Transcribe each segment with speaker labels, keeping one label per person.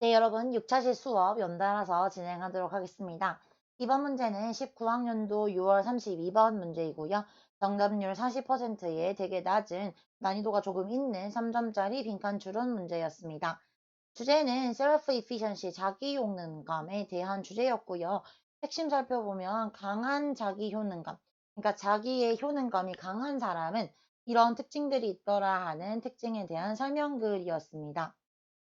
Speaker 1: 네, 여러분, 6차시 수업 연달아서 진행하도록 하겠습니다. 이번 문제는 19학년도 6월 32번 문제이고요. 정답률 40%의 되게 낮은 난이도가 조금 있는 3점짜리 빈칸 추론 문제였습니다. 주제는 self-efficiency, 자기 효능감에 대한 주제였고요. 핵심 살펴보면 강한 자기 효능감, 그러니까 자기의 효능감이 강한 사람은 이런 특징들이 있더라 하는 특징에 대한 설명글이었습니다.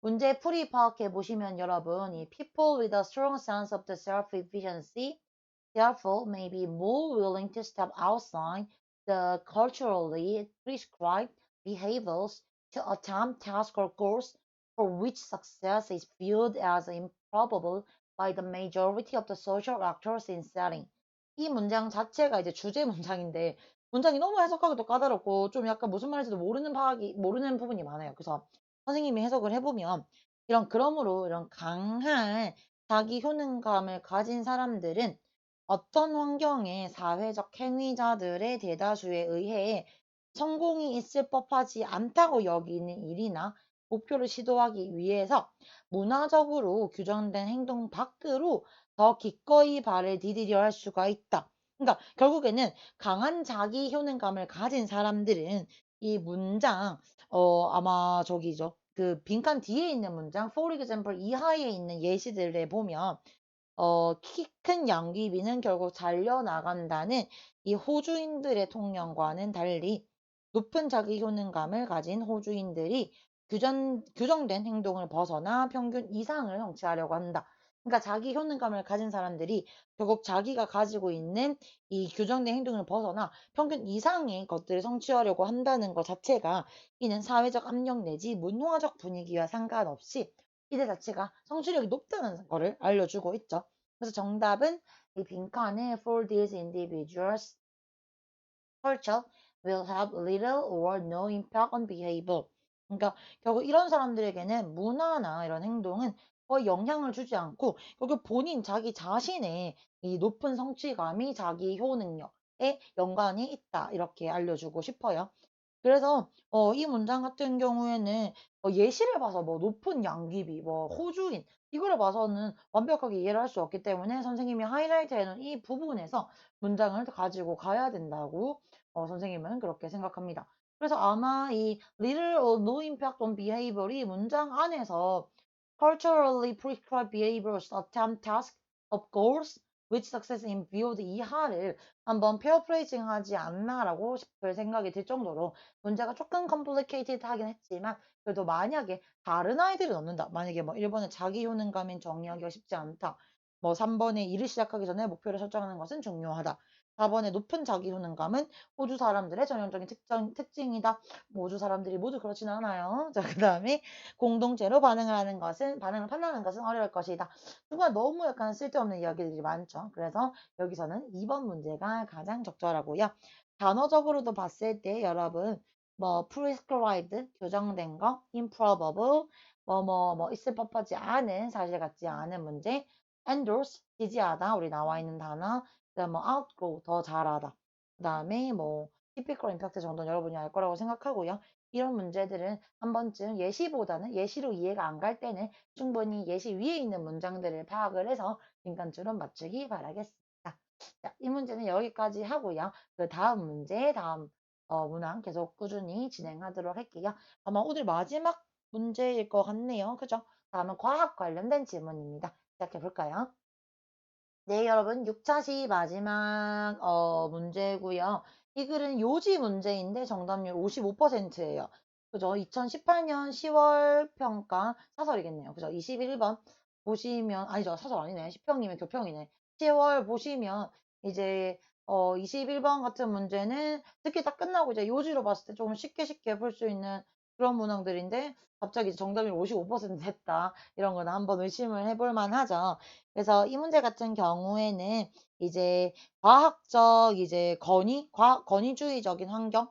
Speaker 1: 문제 풀이 파악해 보시면 여러분, 이 people with a strong sense of the self-efficiency therefore may be more willing to step outside the culturally prescribed behaviors to attempt tasks or goals for which success is viewed as improbable by the majority of the social actors in setting. 이 문장 자체가 이제 주제 문장인데 문장이 너무 해석하기도 까다롭고 좀 약간 무슨 말인지도 모르는 부분이 많아요. 그래서 선생님이 해석을 해보면 그러므로 이런 강한 자기 효능감을 가진 사람들은 어떤 환경의 사회적 행위자들의 대다수에 의해 성공이 있을 법하지 않다고 여기는 일이나 목표를 시도하기 위해서 문화적으로 규정된 행동 밖으로 더 기꺼이 발을 디디려 할 수가 있다. 그러니까 결국에는 강한 자기 효능감을 가진 사람들은 이 문장 아마 저기죠. 그 빈칸 뒤에 있는 문장 for example 이하에 있는 예시들에 보면 키 큰 양귀비는 결국 잘려나간다는 이 호주인들의 통념과는 달리 높은 자기 효능감을 가진 호주인들이 규정된 행동을 벗어나 평균 이상을 성취하려고 한다. 그러니까 자기 효능감을 가진 사람들이 결국 자기가 가지고 있는 이 규정된 행동을 벗어나 평균 이상의 것들을 성취하려고 한다는 것 자체가 이는 사회적 압력 내지 문화적 분위기와 상관없이 이들 자체가 성취력이 높다는 것을 알려주고 있죠. 그래서 정답은 이 빈칸에 for these individuals, culture will have little or no impact on behavior. 그러니까 결국 이런 사람들에게는 문화나 이런 행동은 거의 영향을 주지 않고 결국 본인 자기 자신의 이 높은 성취감이 자기 효능력에 연관이 있다. 이렇게 알려주고 싶어요. 그래서 이 문장 같은 경우에는 예시를 봐서 뭐 높은 양귀비, 뭐 호주인 이거를 봐서는 완벽하게 이해를 할 수 없기 때문에 선생님이 하이라이트 해 놓은 이 부분에서 문장을 가지고 가야 된다고 선생님은 그렇게 생각합니다. 그래서 아마 이 little or no impact on behavior이 문장 안에서 culturally prescribed behaviors attempt task of goals with success in viewed 이하를 한번 페어프레이징 하지 않나라고 싶을 생각이 들 정도로 문제가 조금 complicated 하긴 했지만 그래도 만약에 다른 아이들을 넣는다. 만약에 뭐 1번에 자기 효능감인 정의하기가 쉽지 않다. 뭐 3번에 일을 시작하기 전에 목표를 설정하는 것은 중요하다. 4번에 높은 자기 효능감은 호주 사람들의 전형적인 특징이다. 뭐 호주 사람들이 모두 그렇지는 않아요. 자, 그다음에 공동체로 반응을 판단하는 것은 어려울 것이다. 정말 너무 약간 쓸데없는 이야기들이 많죠. 그래서 여기서는 2번 문제가 가장 적절하고요. 단어적으로도 봤을 때 여러분 뭐 prescribed 규정된 거, improbable 뭐 있을 법하지 않은 사실 같지 않은 문제, endorse 지지하다 우리 나와 있는 단어, 그다음 뭐 outgrow 더 잘하다. 그다음에 뭐 typical impact 정도는 여러분이 알 거라고 생각하고요. 이런 문제들은 한 번쯤 예시보다는 예시로 이해가 안 갈 때는 충분히 예시 위에 있는 문장들을 파악을 해서 빈칸처럼 맞추기 바라겠습니다. 자, 이 문제는 여기까지 하고요. 그 다음 문제, 다음 문항 계속 꾸준히 진행하도록 할게요. 아마 오늘 마지막 문제일 것 같네요. 그죠? 다음은 과학 관련된 질문입니다. 시작해 볼까요? 네, 여러분, 6차시 마지막 문제고요. 이 글은 요지 문제인데 정답률 55%예요. 그죠? 2018년 10월 평가 사설이겠네요. 그죠? 21번 보시면 아니죠. 사설 아니네. 10평이면 교평이네. 10월 보시면 이제 21번 같은 문제는 듣기 딱 끝나고 이제 요지로 봤을 때 조금 쉽게 풀 수 있는 그런 문항들인데 갑자기 이제 정답률 55% 됐다. 이런 거는 한번 의심을 해볼 만하죠. 그래서 이 문제 같은 경우에는 이제 과학적 이제 권위주의적인 환경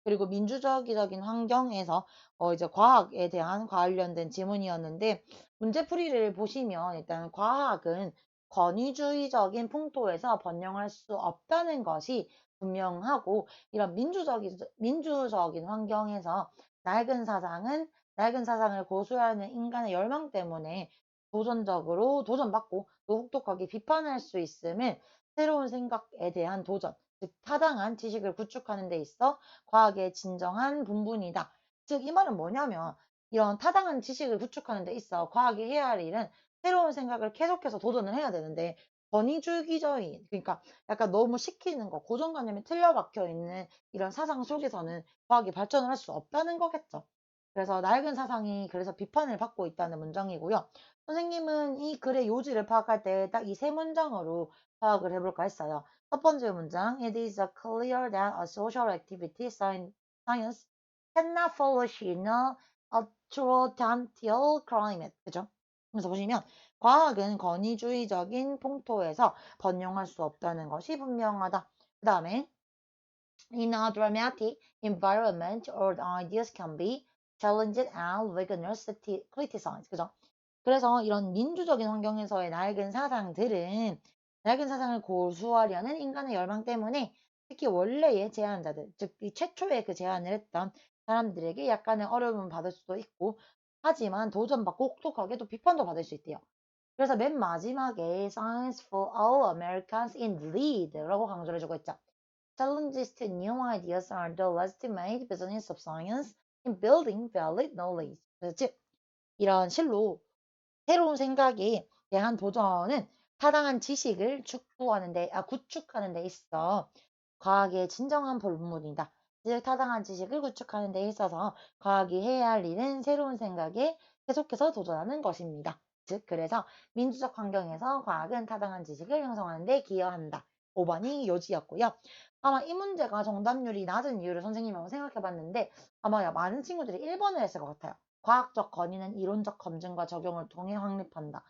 Speaker 1: 그리고 민주주의적인 환경에서 이제 과학에 대한 관련된 지문이었는데 문제풀이를 보시면 일단 과학은 권위주의적인 풍토에서 번영할 수 없다는 것이 분명하고 이런 민주적인 환경에서 낡은 사상은 낡은 사상을 고수하는 인간의 열망 때문에 도전적으로 도전받고 또 혹독하게 비판할 수 있음을 새로운 생각에 대한 도전, 즉 타당한 지식을 구축하는 데 있어 과학의 진정한 본분이다. 즉 이 말은 뭐냐면 이런 타당한 지식을 구축하는 데 있어 과학이 해야 할 일은 새로운 생각을 계속해서 도전을 해야 되는데 권위주의적인 그러니까 약간 너무 시키는 거 고정관념이 틀려박혀 있는 이런 사상 속에서는 과학이 발전을 할 수 없다는 거겠죠. 그래서 낡은 사상이 그래서 비판을 받고 있다는 문장이고요. 선생님은 이 글의 요지를 파악할 때 딱 이 세 문장으로 파악을 해볼까 했어요. 첫 번째 문장, It is clear that a social activity science cannot follow in a authoritarian climate. 그죠? 그래서 보시면 과학은 권위주의적인 풍토에서 번영할 수 없다는 것이 분명하다. 그 다음에 In a dramatic environment, old ideas can be challenged and vigorously criticized. 그죠? 그래서 이런 민주적인 환경에서의 낡은 사상을 고수하려는 인간의 열망 때문에 특히 원래의 제안자들, 즉 이 최초의 그 제안을 했던 사람들에게 약간의 어려움을 받을 수도 있고 하지만 도전받고 혹독하게 또 비판도 받을 수 있대요. 그래서 맨 마지막에 Science for all Americans indeed라고 강조를 해주고 있죠. Challenges to new ideas are the legitimate business of science in building valid knowledge. 그래서 즉 이런 실로 새로운 생각에 대한 도전은 타당한 지식을 구축하는 데 있어 과학의 진정한 본문이다. 즉 타당한 지식을 구축하는 데 있어서 과학이 해야 할 일은 새로운 생각에 계속해서 도전하는 것입니다. 즉 그래서 민주적 환경에서 과학은 타당한 지식을 형성하는 데 기여한다. 5번이 요지였고요. 아마 이 문제가 정답률이 낮은 이유를 선생님이 한번 생각해 봤는데 아마 많은 친구들이 1번을 했을 것 같아요. 과학적 권위는 이론적 검증과 적용을 통해 확립한다.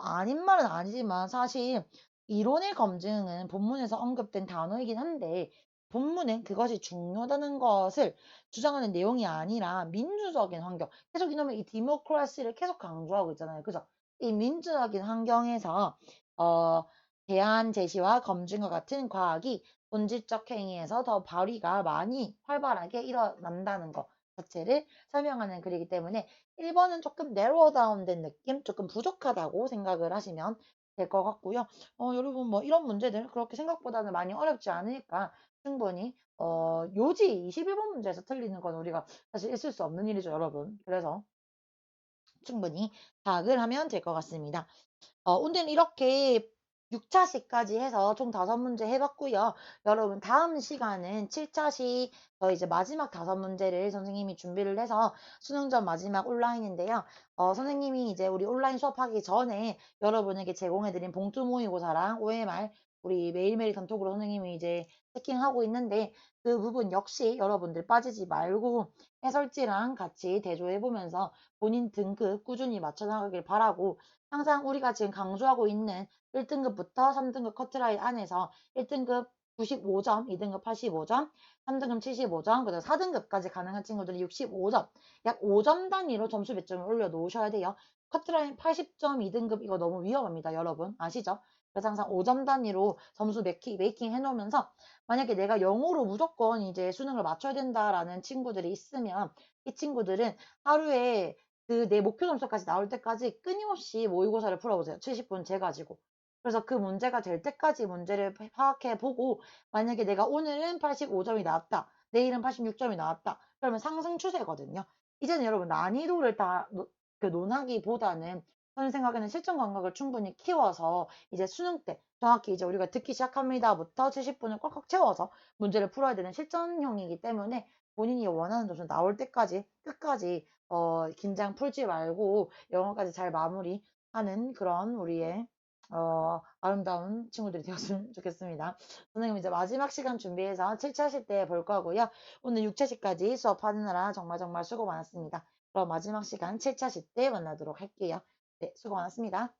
Speaker 1: 아닌 말은 아니지만 사실 이론의 검증은 본문에서 언급된 단어이긴 한데 본문은 그것이 중요하다는 것을 주장하는 내용이 아니라 민주적인 환경. 계속 이놈의 이 디모크라시를 계속 강조하고 있잖아요. 그죠? 이 민주적인 환경에서 어, 대안 제시와 검증과 같은 과학이 본질적 행위에서 더 발휘가 많이 활발하게 일어난다는 것 자체를 설명하는 글이기 때문에 1번은 조금 내로워 다운된 느낌, 조금 부족하다고 생각을 하시면 될 것 같고요. 여러분 뭐 이런 문제들 그렇게 생각보다는 많이 어렵지 않으니까 충분히 요지 21번 문제에서 틀리는 건 우리가 사실 있을 수 없는 일이죠, 여러분. 그래서 충분히 파악을 하면 될 것 같습니다. 오늘 이렇게 6차시까지 해서 총 5문제 해봤고요. 여러분 다음 시간은 7차시 이제 마지막 5문제를 선생님이 준비를 해서 수능 전 마지막 온라인인데요. 선생님이 이제 우리 온라인 수업하기 전에 여러분에게 제공해드린 봉투 모의고사랑 OMR 우리 매일매일 단톡으로 선생님이 이제 체킹하고 있는데 그 부분 역시 여러분들 빠지지 말고 해설지랑 같이 대조해보면서 본인 등급 꾸준히 맞춰나가길 바라고 항상 우리가 지금 강조하고 있는 1등급부터 3등급 커트라인 안에서 1등급 95점, 2등급 85점, 3등급 75점, 그다음 4등급까지 가능한 친구들이 65점, 약 5점 단위로 점수 몇 점을 올려 놓으셔야 돼요. 커트라인 80점 2등급 이거 너무 위험합니다, 여러분. 아시죠? 그래서 항상 5점 단위로 점수 메이킹 해놓으면서 만약에 내가 영어로 무조건 이제 수능을 맞춰야 된다라는 친구들이 있으면 이 친구들은 하루에 그 내 목표 점수까지 나올 때까지 끊임없이 모의고사를 풀어보세요. 70분 재가지고. 그래서 그 문제가 될 때까지 문제를 파악해 보고 만약에 내가 오늘은 85점이 나왔다. 내일은 86점이 나왔다. 그러면 상승 추세거든요. 이제는 여러분 난이도를 다 논하기보다는 저는 생각에는 실전 감각을 충분히 키워서 이제 수능 때 정확히 이제 우리가 듣기 시작합니다부터 70분을 꽉꽉 채워서 문제를 풀어야 되는 실전형이기 때문에 본인이 원하는 점수 나올 때까지 끝까지 긴장 풀지 말고 영어까지 잘 마무리하는 그런 우리의 아름다운 친구들이 되었으면 좋겠습니다. 선생님 이제 마지막 시간 준비해서 7차시 때 볼 거고요. 오늘 6차시까지 수업하느라 정말 정말 수고 많았습니다. 그럼 마지막 시간 7차시 때 만나도록 할게요. 네, 수고 많았습니다.